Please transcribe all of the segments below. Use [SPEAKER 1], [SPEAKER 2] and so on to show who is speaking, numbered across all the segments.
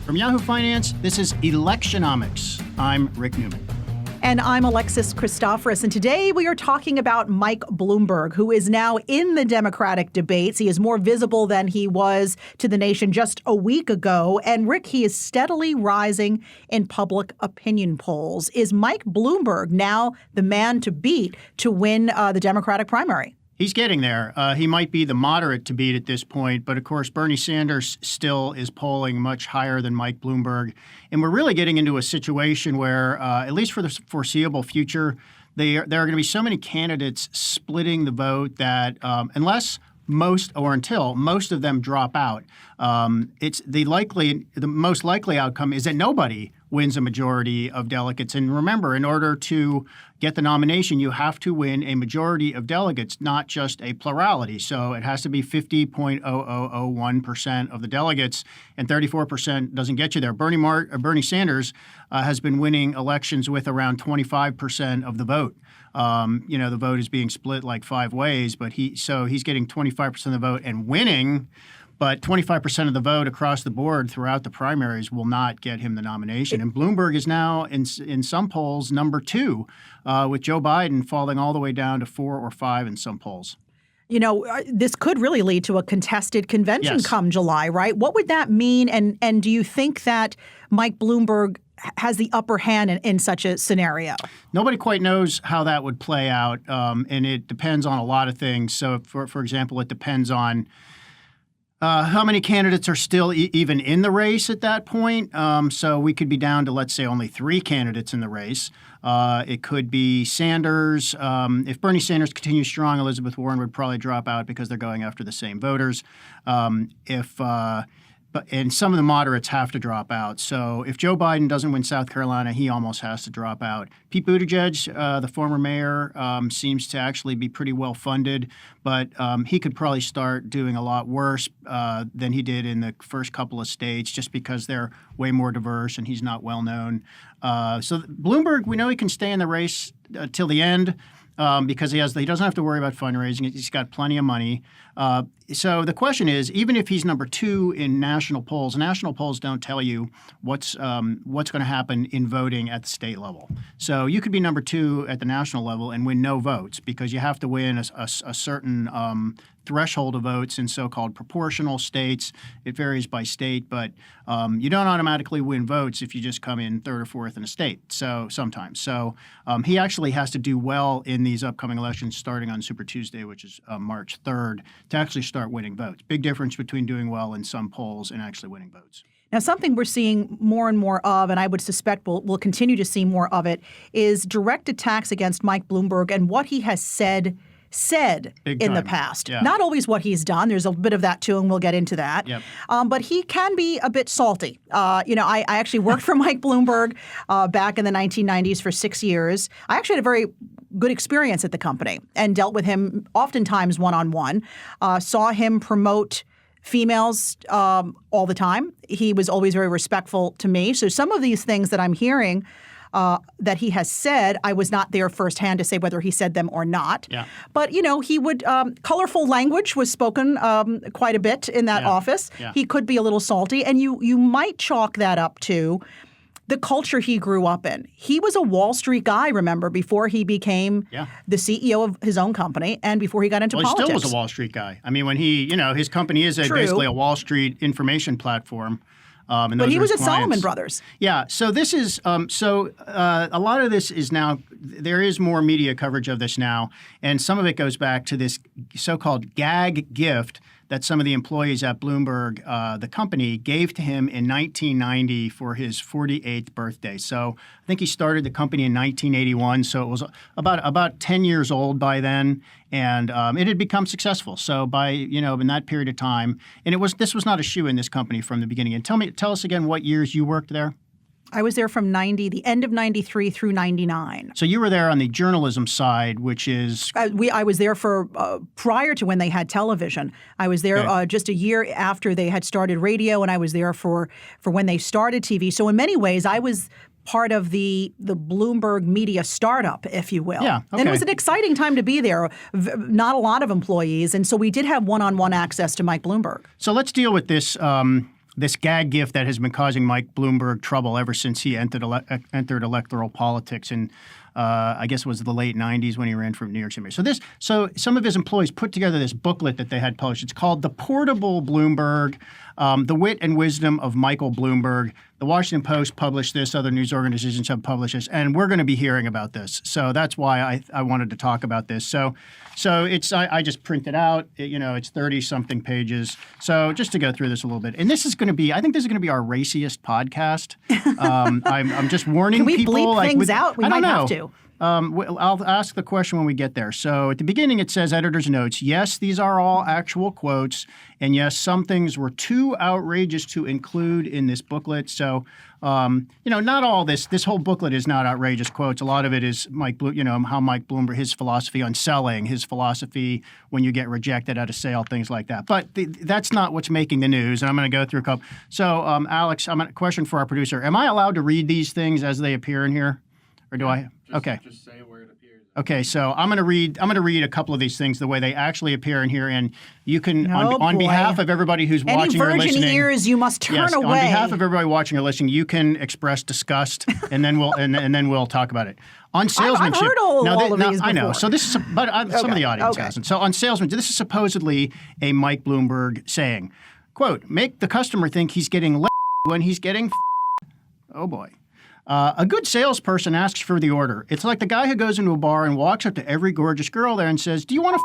[SPEAKER 1] From Yahoo Finance, this is Electionomics. I'm Rick Newman.
[SPEAKER 2] And I'm Alexis Christoforous. And today we are talking about Mike Bloomberg, who is now in the Democratic debates. He is more visible than he was to the nation just a week ago. And Rick, he is steadily rising in public opinion polls. Is Mike Bloomberg now the man to beat to win the Democratic primary?
[SPEAKER 1] He's getting there. He might be the moderate to beat at this point, but of course Bernie Sanders still is polling much higher than Mike Bloomberg. And we're really getting into a situation where, at least for the foreseeable future, there are going to be so many candidates splitting the vote that until most of them drop out, it's the most likely outcome is that nobody wins a majority of delegates. And remember, in order to get the nomination, you have to win a majority of delegates, not just a plurality. So it has to be 50.0001% of the delegates, and 34% doesn't get you there. Bernie Sanders has been winning elections with around 25% of the vote. The vote is being split like five ways, but he's getting 25% of the vote and winning. But 25% of the vote across the board throughout the primaries will not get him the nomination. And Bloomberg is now, in some polls, number two, with Joe Biden falling all the way down to 4 or 5 in some polls.
[SPEAKER 2] You know, this could really lead to a contested convention come July, right? What would that mean? And do you think that Mike Bloomberg has the upper hand in such a scenario?
[SPEAKER 1] Nobody quite knows how that would play out, and it depends on a lot of things. So, for example, it depends on how many candidates are still even in the race at that point? So we could be down to, let's say, only 3 candidates in the race. It could be Sanders. If Bernie Sanders continues strong, Elizabeth Warren would probably drop out because they're going after the same voters. And some of the moderates have to drop out. So if Joe Biden doesn't win South Carolina, he almost has to drop out. Pete Buttigieg, the former mayor, seems to actually be pretty well funded, but he could probably start doing a lot worse than he did in the first couple of states just because they're way more diverse and he's not well known. So Bloomberg, we know he can stay in the race till the end. Because he doesn't have to worry about fundraising. He's got plenty of money. So the question is, even if he's number 2 in national polls don't tell you what's going to happen in voting at the state level. So you could be number 2 at the national level and win no votes because you have to win a certain threshold of votes in so-called proportional states. It varies by state, but you don't automatically win votes if you just come in 3rd or 4th in a state. So sometimes. So he actually has to do well in these upcoming elections starting on Super Tuesday, which is March 3rd, to actually start winning votes. Big difference between doing well in some polls and actually winning votes.
[SPEAKER 2] Now, something we're seeing more and more of, and I would suspect we'll continue to see more of it, is direct attacks against Mike Bloomberg and what he has said in the past.
[SPEAKER 1] Yeah.
[SPEAKER 2] Not always what he's done. There's a bit of that, too, and we'll get into that.
[SPEAKER 1] Yep.
[SPEAKER 2] But he can be a bit salty. I actually worked for Mike Bloomberg back in the 1990s for 6 years. I actually had a very good experience at the company and dealt with him oftentimes one-on-one, saw him promote females all the time. He was always very respectful to me. So some of these things that I'm hearing that he has said, I was not there firsthand to say whether he said them or not.
[SPEAKER 1] Yeah.
[SPEAKER 2] But, he would colorful language was spoken quite a bit in that office.
[SPEAKER 1] Yeah.
[SPEAKER 2] He could be a little salty. And you might chalk that up to the culture he grew up in. He was a Wall Street guy, remember, before he became the CEO of his own company and before he got into politics.
[SPEAKER 1] He still was a Wall Street guy. I mean, when his company is basically a Wall Street information platform.
[SPEAKER 2] But he was at Salomon Brothers.
[SPEAKER 1] Yeah. So this is a lot of this is now there is more media coverage of this now, and some of it goes back to this so-called gag gift that some of the employees at Bloomberg, the company, gave to him in 1990 for his 48th birthday. So I think he started the company in 1981, so it was about 10 years old by then, and it had become successful. So by in that period of time, and this was not a shoe in this company from the beginning. And tell us again what years you worked there.
[SPEAKER 2] I was there from the end of 93 through 99.
[SPEAKER 1] So you were there on the journalism side, which is...
[SPEAKER 2] I was there for prior to when they had television. I was there just a year after they had started radio, and I was there for when they started TV. So in many ways, I was part of the Bloomberg media startup, if you will.
[SPEAKER 1] Yeah, okay.
[SPEAKER 2] And it was an exciting time to be there. Not a lot of employees, and so we did have one-on-one access to Mike Bloomberg.
[SPEAKER 1] So let's deal with this this gag gift that has been causing Mike Bloomberg trouble ever since he entered electoral politics in, I guess it was the late 90s when he ran for New York City. So some of his employees put together this booklet that they had published. It's called The Portable Bloomberg, The Wit and Wisdom of Michael Bloomberg. The Washington Post published this, other news organizations have published this, and we're going to be hearing about this. So that's why I wanted to talk about this. So it's I just printed out, it's 30-something pages. So just to go through this a little bit. And this is going to be, I think this is going to be our raciest podcast. I'm just warning people.
[SPEAKER 2] Can we bleep things out? We might have to.
[SPEAKER 1] I'll ask the question when we get there. So at the beginning, it says, editor's notes, yes, these are all actual quotes, and yes, some things were too outrageous to include in this booklet. So, not all this whole booklet is not outrageous quotes. A lot of it is how Mike Bloomberg, his philosophy on selling, his philosophy when you get rejected at a sale, things like that. But that's not what's making the news, and I'm going to go through a couple. So, Alex, a question for our producer. Am I allowed to read these things as they appear in here? Or do I? Okay.
[SPEAKER 3] Just say where it appears.
[SPEAKER 1] Okay, so I'm going to read a couple of these things the way they actually appear in here, and you can, on behalf of everybody who's watching or listening,
[SPEAKER 2] virgin ears you must turn away.
[SPEAKER 1] On behalf of everybody watching or listening, you can express disgust, and then we'll and then we'll talk about it. On salesmanship,
[SPEAKER 2] I've heard all of these
[SPEAKER 1] I know.
[SPEAKER 2] before.
[SPEAKER 1] So this is, some of the audience hasn't. So on salesmanship, this is supposedly a Mike Bloomberg saying, "Quote: Make the customer think he's getting when he's getting." Oh boy. A good salesperson asks for the order. It's like the guy who goes into a bar and walks up to every gorgeous girl there and says, "Do you want to?"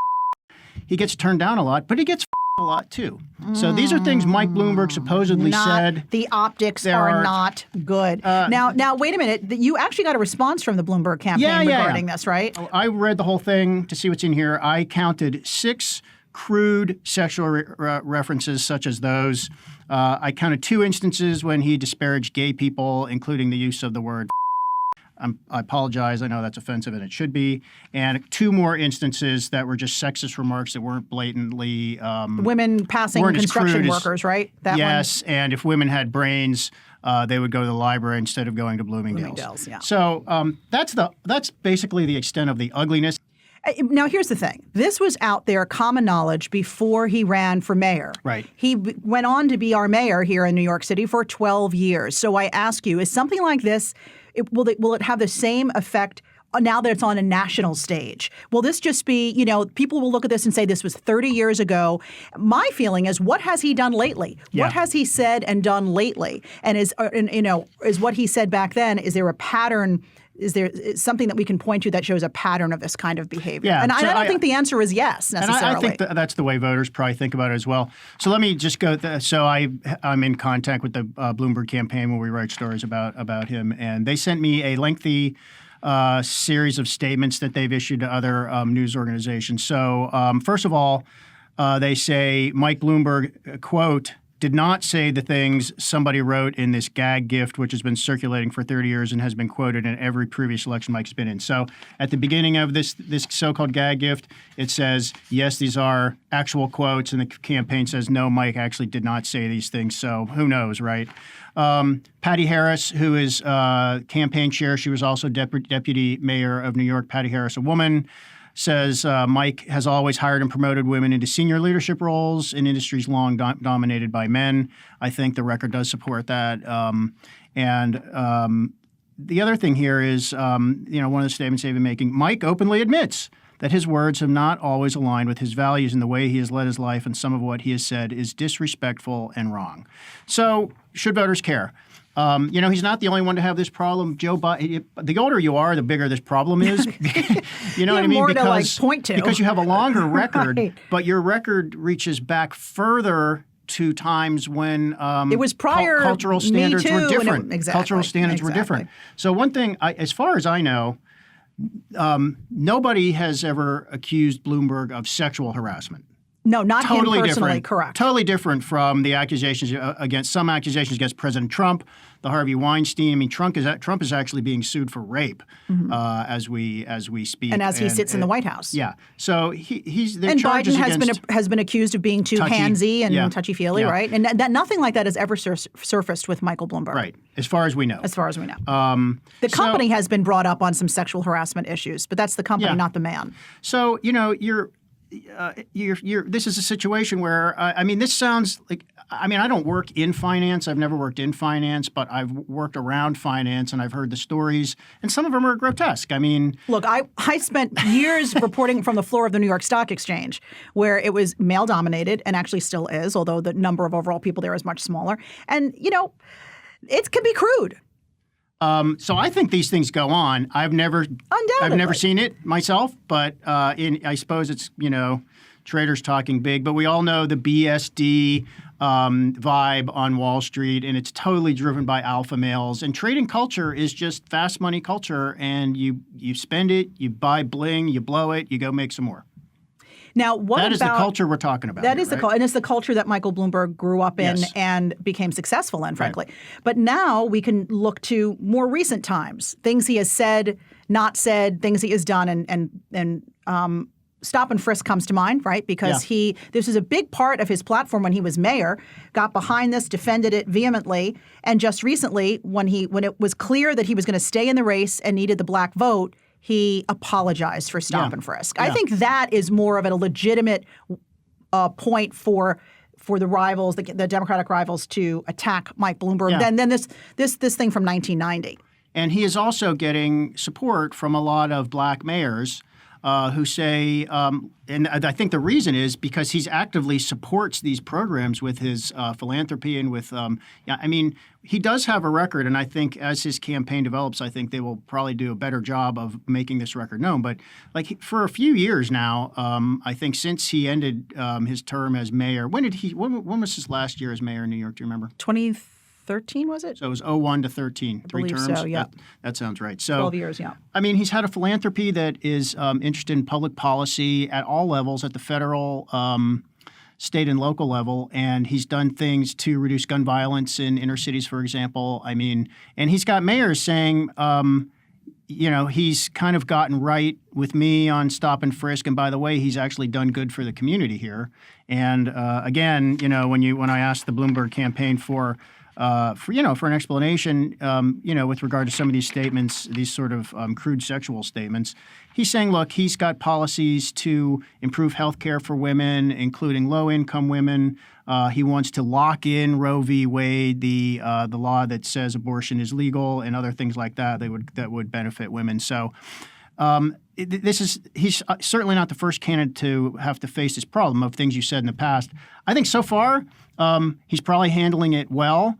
[SPEAKER 1] He gets turned down a lot, but he gets a lot too. So these are things Mike Bloomberg supposedly said.
[SPEAKER 2] The optics are not good. Now, wait a minute. You actually got a response from the Bloomberg campaign regarding this, right?
[SPEAKER 1] I read the whole thing to see what's in here. I counted 6 crude sexual references such as those. I counted 2 instances when he disparaged gay people, including the use of the word I apologize. I know that's offensive, and it should be. And 2 more instances that were just sexist remarks that weren't blatantly
[SPEAKER 2] women passing construction workers, right?
[SPEAKER 1] Yes, and if women had brains, they would go to the library instead of going to Bloomingdale's.
[SPEAKER 2] Yeah.
[SPEAKER 1] So that's basically the extent of the ugliness.
[SPEAKER 2] Now, here's the thing. This was out there, common knowledge, before he ran for mayor.
[SPEAKER 1] Right.
[SPEAKER 2] He went on to be our mayor here in New York City for 12 years. So I ask you, is something like this, will it have the same effect now that it's on a national stage? Will this just be, people will look at this and say this was 30 years ago. My feeling is, what has he done lately?
[SPEAKER 1] Yeah.
[SPEAKER 2] What has he said and done lately? And is what he said back then, is there a pattern? Is there something that we can point to that shows a pattern of this kind of behavior?
[SPEAKER 1] Yeah,
[SPEAKER 2] and I don't think the answer is yes, necessarily.
[SPEAKER 1] And I think that's the way voters probably think about it as well. So let me just go. I'm in contact with the Bloomberg campaign where we write stories about him, and they sent me a lengthy series of statements that they've issued to other news organizations. So first of all, they say Mike Bloomberg, quote, did not say the things somebody wrote in this gag gift, which has been circulating for 30 years and has been quoted in every previous election Mike's been in. So at the beginning of this so-called gag gift, it says, yes, these are actual quotes, and the campaign says, no, Mike actually did not say these things. So who knows, right? Patty Harris, who is campaign chair, she was also deputy mayor of New York. Patty Harris, a woman, says Mike has always hired and promoted women into senior leadership roles in industries long dominated by men. I think the record does support that. The other thing here is, one of the statements they've been making, Mike openly admits that his words have not always aligned with his values and the way he has led his life, and some of what he has said is disrespectful and wrong. So should voters care? He's not the only one to have this problem. Joe Biden, the older you are, the bigger this problem is. You know what I mean?
[SPEAKER 2] More
[SPEAKER 1] because,
[SPEAKER 2] to point to.
[SPEAKER 1] Because you have a longer record,
[SPEAKER 2] Right.
[SPEAKER 1] But your record reaches back further to times when
[SPEAKER 2] it was prior
[SPEAKER 1] cultural standards
[SPEAKER 2] Me Too,
[SPEAKER 1] were different.
[SPEAKER 2] Exactly.
[SPEAKER 1] Cultural standards were different. So one thing, as far as I know, nobody has ever accused Bloomberg of sexual harassment.
[SPEAKER 2] No, not
[SPEAKER 1] totally
[SPEAKER 2] him personally,
[SPEAKER 1] different.
[SPEAKER 2] correct.
[SPEAKER 1] Totally different from the accusations against President Trump, the Harvey Weinstein. I mean, Trump is actually being sued for rape as we speak,
[SPEAKER 2] and as he sits in the White House.
[SPEAKER 1] Yeah. So he's
[SPEAKER 2] and Biden has been accused of being too handsy and touchy-feely, right? And that nothing like that has ever surfaced with Michael Bloomberg,
[SPEAKER 1] right? As far as we know.
[SPEAKER 2] The company has been brought up on some sexual harassment issues, but that's the company, not the man.
[SPEAKER 1] So this is a situation where this sounds like I mean, I don't work in finance. I've never worked in finance, but I've worked around finance, and I've heard the stories, and some of them are grotesque. I mean,
[SPEAKER 2] look, I spent years reporting from the floor of the New York Stock Exchange, where it was male-dominated, and actually still is, although the number of overall people there is much smaller. And, it can be crude.
[SPEAKER 1] So I think these things go on. I've never seen it myself, but I suppose it's traders talking big. But we all know the BSD vibe on Wall Street, and it's totally driven by alpha males. And trading culture is just fast money culture, and you spend it, you buy bling, you blow it, you go make some more.
[SPEAKER 2] Now,
[SPEAKER 1] that is the culture we're talking about.
[SPEAKER 2] That is the culture, and it's the culture that Michael Bloomberg grew up in and became successful in, frankly. Right. But now we can look to more recent times, things he has said, not said, things he has done, and stop and frisk comes to mind, right? Because this is a big part of his platform when he was mayor, got behind this, defended it vehemently, and just recently, when it was clear that he was going to stay in the race and needed the black vote, he apologized for stop and frisk. I think that is more of a legitimate point for the rivals, the Democratic rivals, to attack Mike Bloomberg than this thing from 1990.
[SPEAKER 1] And he is also getting support from a lot of black mayors who say, and I think the reason is because he actively supports these programs with his philanthropy and with, I mean, he does have a record, and I think as his campaign develops, I think they will probably do a better job of making this record known. But for a few years now, I think since he ended his term as mayor, when was his last year as mayor in New York? Do you remember?
[SPEAKER 2] 2013, was it?
[SPEAKER 1] So it was 01 to 13, three terms?
[SPEAKER 2] So, yeah.
[SPEAKER 1] That sounds right. So
[SPEAKER 2] 12 years, yeah.
[SPEAKER 1] I mean, he's had a philanthropy that is interested in public policy at all levels, at the federal, state, and local level, and he's done things to reduce gun violence in inner cities, for example. I mean, and he's got mayors saying, he's kind of gotten right with me on stop and frisk, and by the way, he's actually done good for the community here. And again, when I asked the Bloomberg campaign for an explanation, with regard to some of these statements, these sort of crude sexual statements, he's saying, look, he's got policies to improve health care for women, including low-income women. He wants to lock in Roe v. Wade, the law that says abortion is legal, and other things like that that would benefit women. So he's certainly not the first candidate to have to face this problem of things you said in the past. I think so far he's probably handling it well,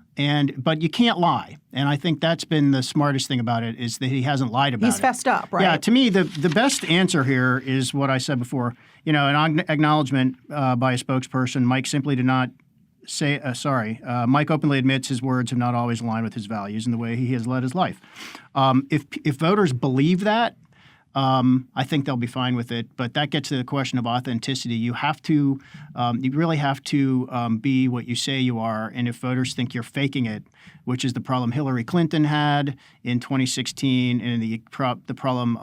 [SPEAKER 1] but you can't lie. And I think that's been the smartest thing about it, is that he hasn't lied about it.
[SPEAKER 2] He's fessed up, right?
[SPEAKER 1] Yeah, to me, the best answer here is what I said before. An acknowledgement by a spokesperson. Mike simply did not say sorry. Mike openly admits his words have not always aligned with his values and the way he has led his life. If voters believe that, I think they'll be fine with it. But that gets to the question of authenticity. You really have to be what you say you are. And if voters think you're faking it, which is the problem Hillary Clinton had in 2016, and the problem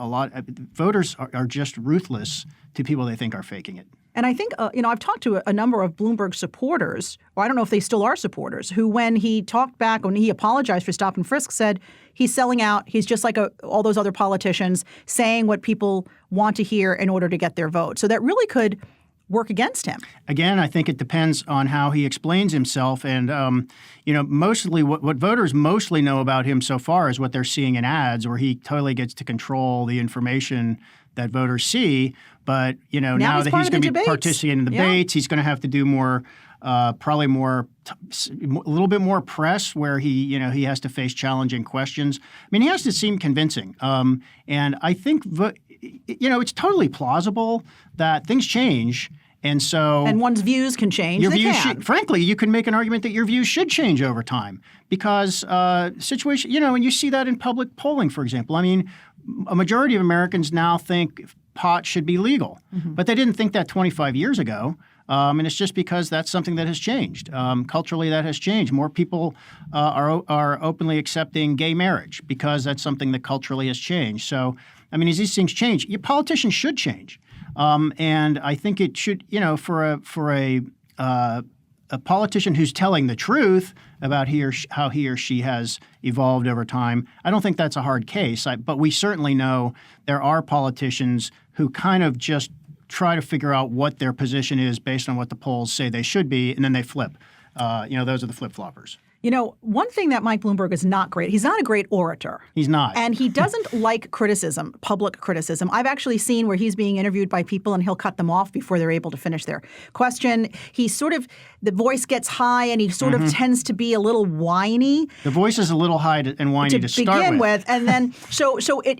[SPEAKER 1] voters are just ruthless to people they think are faking it.
[SPEAKER 2] And I think, I've talked to a number of Bloomberg supporters, or I don't know if they still are supporters, who when he talked back, when he apologized for stop and frisk, said he's selling out. He's just like all those other politicians, saying what people want to hear in order to get their vote. So that really could work against him. Again,
[SPEAKER 1] I think it depends on how he explains himself. And, mostly what voters mostly know about him so far is what they're seeing in ads, where he totally gets to control the information that voters see. But, now that he's going to be participating in the debates, he's going to have to do more, probably more, a little bit more press where he has to face challenging questions. I mean, he has to seem convincing. And I think, it's totally plausible that things change. And
[SPEAKER 2] one's views can change.
[SPEAKER 1] Your views frankly, you can make an argument that your views should change over time because situation, and you see that in public polling, for example. I mean, a majority of Americans now think pot should be legal, but they didn't think that 25 years ago. And it's just because that's something that has changed. Culturally, that has changed. More people are openly accepting gay marriage because that's something that culturally has changed. So, I mean, as these things change, your politicians should change. And I think it should, for a politician who's telling the truth about how he or she has evolved over time, I don't think that's a hard case. But we certainly know there are politicians who kind of just try to figure out what their position is based on what the polls say they should be, and then they flip. Those are the flip-floppers.
[SPEAKER 2] One thing that Mike Bloomberg is not great, he's not a great orator.
[SPEAKER 1] He's not.
[SPEAKER 2] And he doesn't like criticism, public criticism. I've actually seen where he's being interviewed by people and he'll cut them off before they're able to finish their question. The voice gets high and he sort of tends to be a little whiny.
[SPEAKER 1] The voice is a little high and whiny to start
[SPEAKER 2] begin with. And then,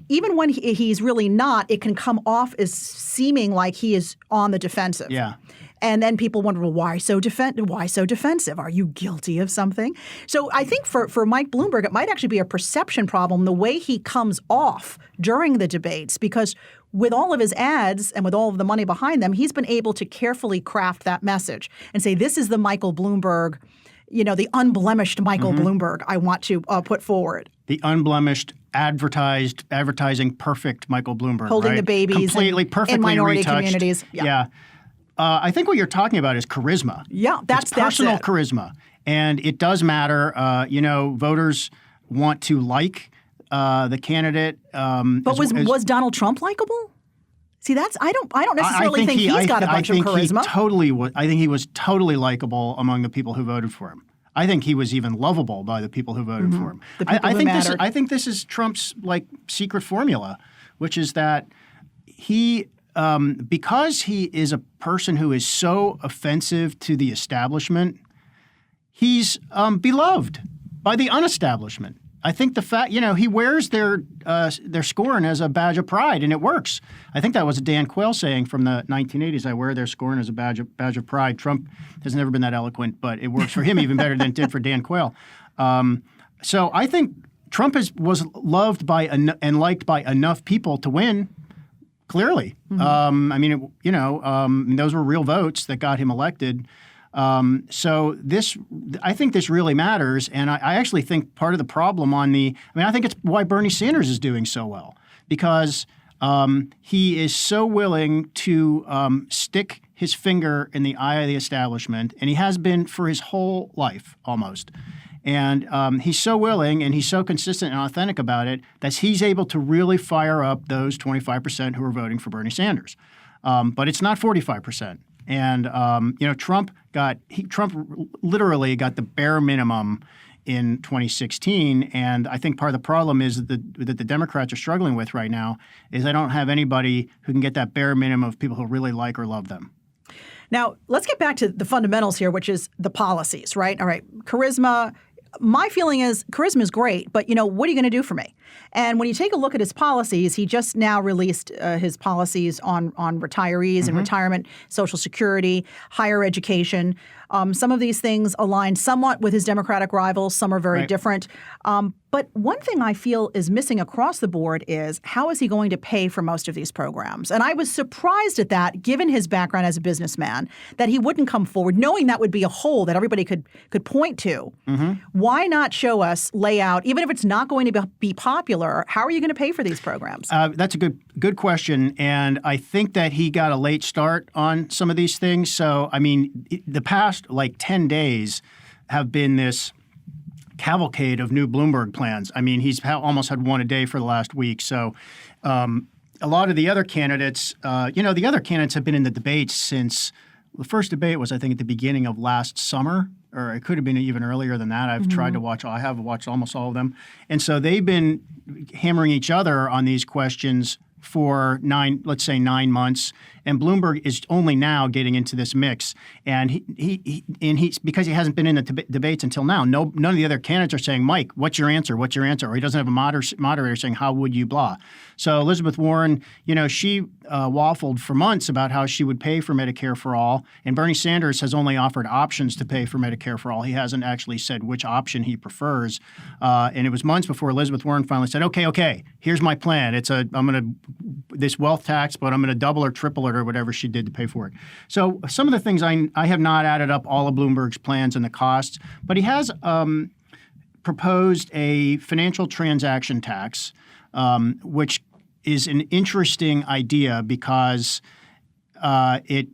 [SPEAKER 2] even when he's really not, it can come off as seeming like he is on the defensive.
[SPEAKER 1] Yeah.
[SPEAKER 2] And then people wonder, well, why so defensive? Are you guilty of something? So I think for Mike Bloomberg, it might actually be a perception problem, the way he comes off during the debates, because with all of his ads and with all of the money behind them, he's been able to carefully craft that message and say, this is the Michael Bloomberg, the unblemished Michael Bloomberg I want to put forward.
[SPEAKER 1] The unblemished, advertising perfect Michael Bloomberg,
[SPEAKER 2] holding
[SPEAKER 1] right?
[SPEAKER 2] the babies
[SPEAKER 1] perfectly
[SPEAKER 2] in minority
[SPEAKER 1] retouched.
[SPEAKER 2] Communities.
[SPEAKER 1] Yeah. I think what you're talking about is charisma.
[SPEAKER 2] Yeah, that's
[SPEAKER 1] personal
[SPEAKER 2] it.
[SPEAKER 1] charisma. And it does matter. Voters want to like the candidate.
[SPEAKER 2] But was Donald Trump likable? See, I don't necessarily think he's got a bunch of charisma.
[SPEAKER 1] I think he was totally likable among the people who voted for him. I think he was even lovable by the people who voted for him.
[SPEAKER 2] The people who mattered.
[SPEAKER 1] I think this is Trump's secret formula, which is that he. Because he is a person who is so offensive to the establishment, he's beloved by the unestablishment. I think the fact, he wears their scorn as a badge of pride, and it works. I think that was a Dan Quayle saying from the 1980s, I wear their scorn as a badge of pride. Trump has never been that eloquent, but it works for him even better than it did for Dan Quayle. So I think Trump was loved by and liked by enough people to win. Clearly. Those were real votes that got him elected. I think this really matters. And I actually think part of the problem I think it's why Bernie Sanders is doing so well, because he is so willing to stick his finger in the eye of the establishment, and he has been for his whole life almost. And he's so willing and he's so consistent and authentic about it that he's able to really fire up those 25% who are voting for Bernie Sanders. But it's not 45%. And Trump literally got the bare minimum in 2016. And I think part of the problem is that the Democrats are struggling with right now is they don't have anybody who can get that bare minimum of people who really like or love them.
[SPEAKER 2] Now, let's get back to the fundamentals here, which is the policies, right? All right, charisma. My feeling is charisma is great, but, what are you going to do for me? And when you take a look at his policies, he just now released his policies on retirees and retirement, Social Security, higher education. Some of these things align somewhat with his Democratic rivals. Some are very different. But one thing I feel is missing across the board is how is he going to pay for most of these programs? And I was surprised at that, given his background as a businessman, that he wouldn't come forward, knowing that would be a hole that everybody could point to. Why not show us, lay out, even if it's not going to be popular, how are you going to pay for these programs?
[SPEAKER 1] That's a good question. And I think that he got a late start on some of these things. So, the past 10 days have been this cavalcade of new Bloomberg plans. He's almost had one a day for the last week. So a lot of the other candidates, the other candidates have been in the debates since the first debate was, I think, at the beginning of last summer, or it could have been even earlier than that. I have watched almost all of them. And so they've been hammering each other on these questions for 9 months, and Bloomberg is only now getting into this mix. And he's because he hasn't been in the debates until now. None of the other candidates are saying, Mike, what's your answer? What's your answer? Or he doesn't have a moderator saying, how would you blah? So Elizabeth Warren, she waffled for months about how she would pay for Medicare for all, and Bernie Sanders has only offered options to pay for Medicare for all. He hasn't actually said which option he prefers. And it was months before Elizabeth Warren finally said, okay, here's my plan. This wealth tax, but I'm going to double or triple it or whatever she did to pay for it. So some of the things I have not added up all of Bloomberg's plans and the costs, but he has proposed a financial transaction tax, which is an interesting idea because it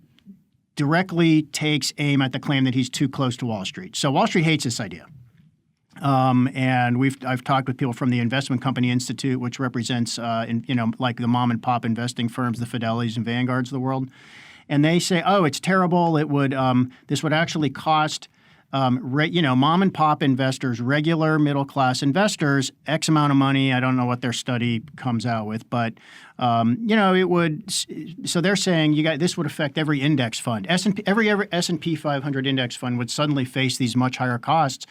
[SPEAKER 1] directly takes aim at the claim that he's too close to Wall Street. So Wall Street hates this idea. And I've talked with people from the Investment Company Institute, which represents, like the mom and pop investing firms, the Fidelities and Vanguards of the world. And they say, it's terrible. This would actually cost mom and pop investors, regular middle class investors, X amount of money. I don't know what their study comes out with, but it would. So they're saying this would affect every index fund. Every S&P 500 index fund would suddenly face these much higher costs.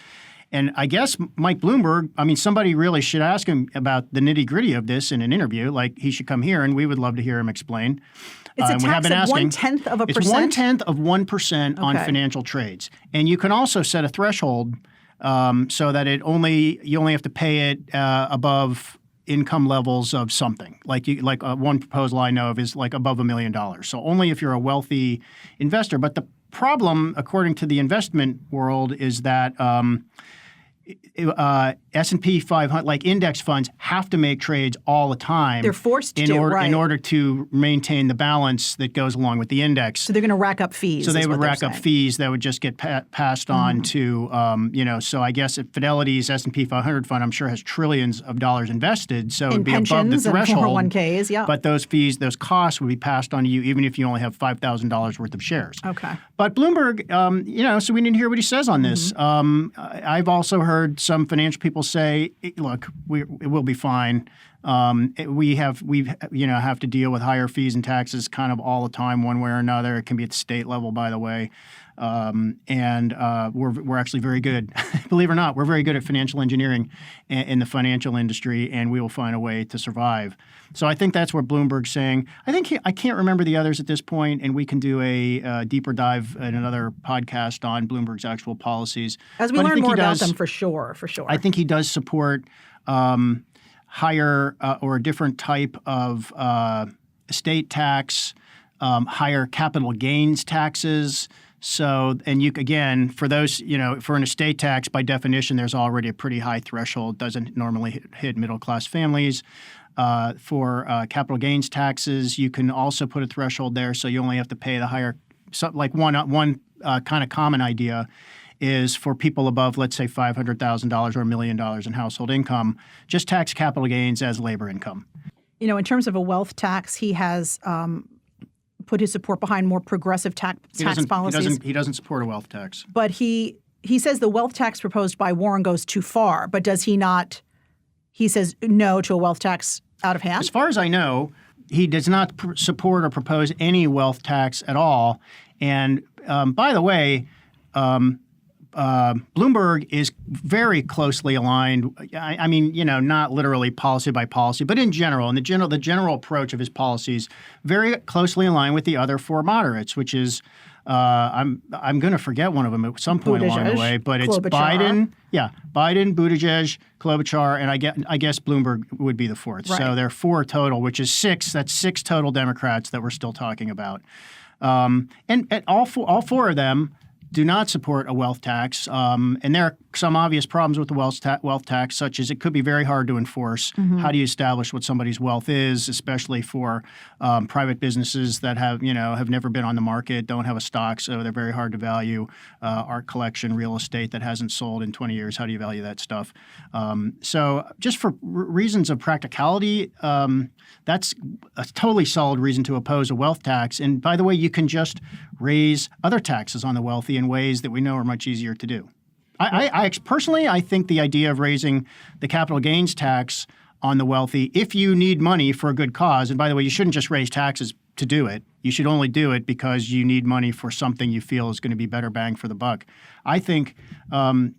[SPEAKER 1] And I guess Mike Bloomberg, somebody really should ask him about the nitty-gritty of this in an interview. Like, he should come here, and we would love to hear him explain.
[SPEAKER 2] It's a tax of 1/10 of a percent?
[SPEAKER 1] It's 1/10 of 1% on financial trades. And you can also set a threshold so that you only have to pay it above income levels of something. One proposal I know of is like above $1 million. So only if you're a wealthy investor. But the problem, according to the investment world, is that S&P 500, like index funds, have to make trades all the time.
[SPEAKER 2] They're forced to
[SPEAKER 1] in order to maintain the balance that goes along with the index.
[SPEAKER 2] So they're going to rack up fees.
[SPEAKER 1] So they would rack up fees that would just get passed on to, So I guess if Fidelity's S&P 500 fund, I'm sure, has trillions of dollars invested, so it would be above the threshold.
[SPEAKER 2] And 401ks, yeah.
[SPEAKER 1] But those fees, those costs would be passed on to you, even if you only have $5,000 worth of shares.
[SPEAKER 2] Okay.
[SPEAKER 1] But Bloomberg, so we didn't hear what he says on this. I've also heard some financial people say, "Look, it will be fine. We have to deal with higher fees and taxes kind of all the time, one way or another. It can be at the state level, by the way, and we're actually very good. Believe it or not, we're very good at financial engineering in the financial industry, and we will find a way to survive." So I think that's what Bloomberg's saying. I can't remember the others at this point, and we can do a deeper dive in another podcast on Bloomberg's actual policies.
[SPEAKER 2] As we learn more about them, for sure.
[SPEAKER 1] I think he does support higher or a different type of estate tax, higher capital gains taxes. So, and for those, for an estate tax, by definition, there's already a pretty high threshold. Doesn't normally hit middle-class families. For capital gains taxes, you can also put a threshold there, so you only have to pay the higher. So, like one kind of common idea is for people above, let's say, $500,000 or $1 million in household income, just tax capital gains as labor income.
[SPEAKER 2] In terms of a wealth tax, he has put his support behind more progressive tax policies.
[SPEAKER 1] He doesn't support a wealth tax.
[SPEAKER 2] But he says the wealth tax proposed by Warren goes too far. But does he not? He says no to a wealth tax out of hand? As
[SPEAKER 1] far as I know, he does not support or propose any wealth tax at all. And by the way, Bloomberg is very closely aligned. Not literally policy by policy, but in general, and the general approach of his policies very closely aligned with the other four moderates, which is I'm going to forget one of them at some point along the way, but it's Biden, Buttigieg, Klobuchar, and I guess Bloomberg would be the fourth. Right. So there are four total, which is six. That's six total Democrats that we're still talking about, and all four of them do not support a wealth tax, and there are some obvious problems with the wealth tax, such as it could be very hard to enforce. Mm-hmm. How do you establish what somebody's wealth is, especially for private businesses that have never been on the market, don't have a stock, so they're very hard to value. Art collection, real estate that hasn't sold in 20 years, how do you value that stuff? So just for reasons of practicality, that's a totally solid reason to oppose a wealth tax. And by the way, you can just raise other taxes on the wealthy in ways that we know are much easier to do. I personally, I think the idea of raising the capital gains tax on the wealthy, if you need money for a good cause, and by the way, you shouldn't just raise taxes to do it. You should only do it because you need money for something you feel is going to be better bang for the buck. I think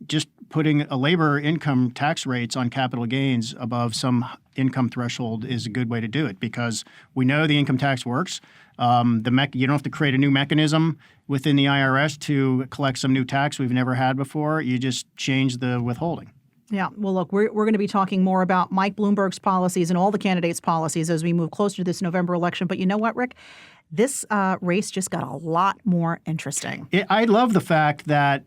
[SPEAKER 1] just putting a labor income tax rates on capital gains above some income threshold is a good way to do it, because we know the income tax works. You don't have to create a new mechanism within the IRS to collect some new tax we've never had before. You just change the withholding.
[SPEAKER 2] Yeah. Well, look, we're going to be talking more about Mike Bloomberg's policies and all the candidates' policies as we move closer to this November election. But you know what, Rick? This race just got a lot more interesting.
[SPEAKER 1] I love the fact that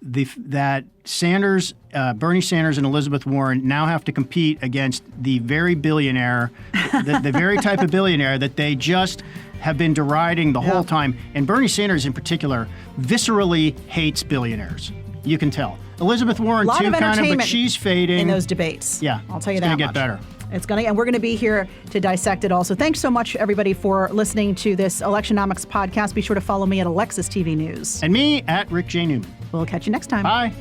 [SPEAKER 1] that Sanders, Bernie Sanders and Elizabeth Warren now have to compete against the very billionaire, the very type of billionaire that they just have been deriding the whole time. And Bernie Sanders in particular viscerally hates billionaires. You can tell. Elizabeth Warren too, kind of, but she's fading
[SPEAKER 2] in those debates.
[SPEAKER 1] Yeah,
[SPEAKER 2] I'll tell you that much.
[SPEAKER 1] It's going to get better.
[SPEAKER 2] And we're going to be here to dissect it all. So thanks so much, everybody, for listening to this Electionomics podcast. Be sure to follow me at Alexis TV News.
[SPEAKER 1] And me at Rick J. Newman.
[SPEAKER 2] We'll catch you next time.
[SPEAKER 1] Bye.